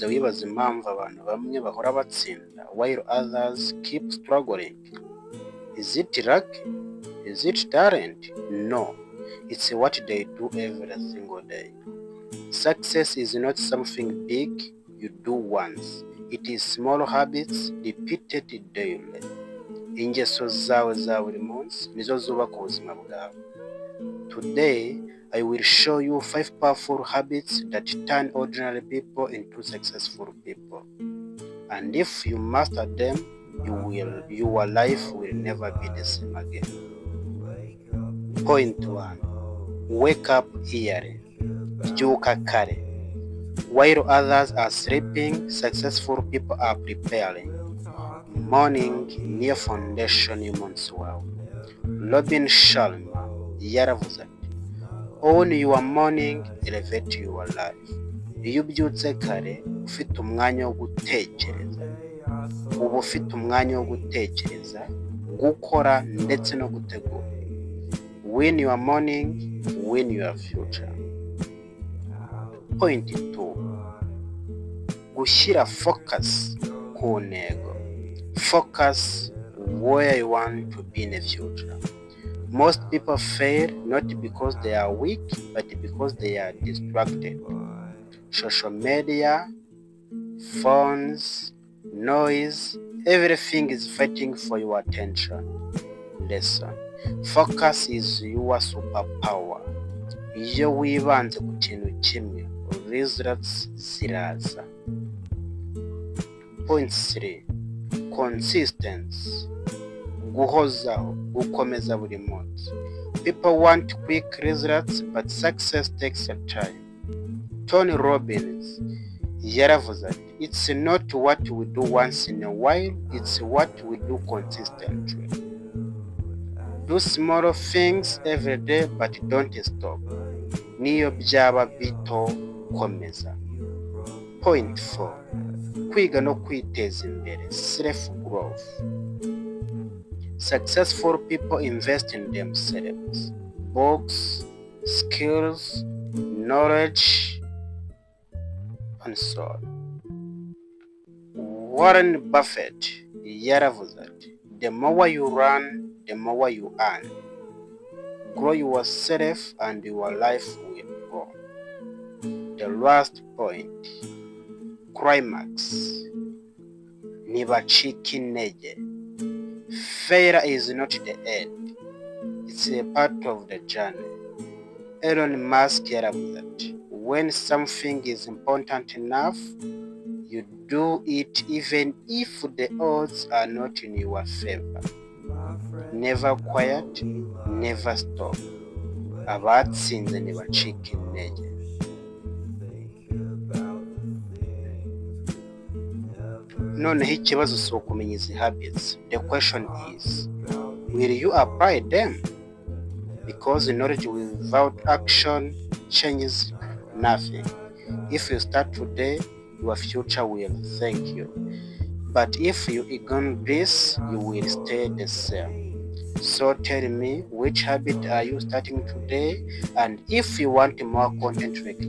wigeze wibaza impamvu abantu bamwe bahora batsinda while others keep struggling? Is it luck? Is it talent? No, it's what they do every single day. Success is not something big you do once. It is small habits repeated daily. Ingeso zawe za buri munsi nizo zubaka ubuzima bwawe. Today, I will show you 5 powerful habits that turn ordinary people into successful people. And if you master them, your life will never be the same again. Point 1. Wake up early. Byuka kare. While others are sleeping, successful people are preparing. Morning niyo foundation y'umunsi wawe. Robin Sharma yaravuze ati, own your morning, elevate your life. Iyo ubyutse kare ufite umwanya wo gutekereza, uba ufite umwanya wo gutekereza, gukora ndetse no gutegura. Win your morning, win your future. Point 2. Gushyira focus ku ntego. Focus where you want to be in the future. Most people fail not because they are weak, but because they are distracted. Social media, phones, noise, everything is fighting for your attention. Listen, focus is your superpower. Iyo wibanze ku kintu kimwe, results ziraza. Point 3. Consistency. Guhozaho, gukomeza buri munsi. People want quick results, but success takes a time. Tony Robbins yaravuze ati, it's not what we do once in a while, it's what we do consistently. Do small things every day, but don't stop. Niyo byaba bito, komeza. Point 4. Kwiga no kwiteza imbere, self-growth. Successful people invest in themselves. Books, skills, knowledge, and so on. Warren Buffett yaravuze ati, the more you run, the more you earn. Grow yourself and your life will grow. The last point. Climax. Ntibacike intege. Failure is not the end. It's a part of the journey. Elon Musk yaravuze ati, when something is important enough, you do it even if the odds are not in your favor. Never quiet, never stop. Abatsinze ntibacike intege. Noneho ikibazo si ukumenya izi habits. The question is, will you apply them? Because knowledge without action changes nothing. If you start today, your future will thank you. But if you ignore this, you will stay the same. So tell me, which habit are you starting today? And if you want more content like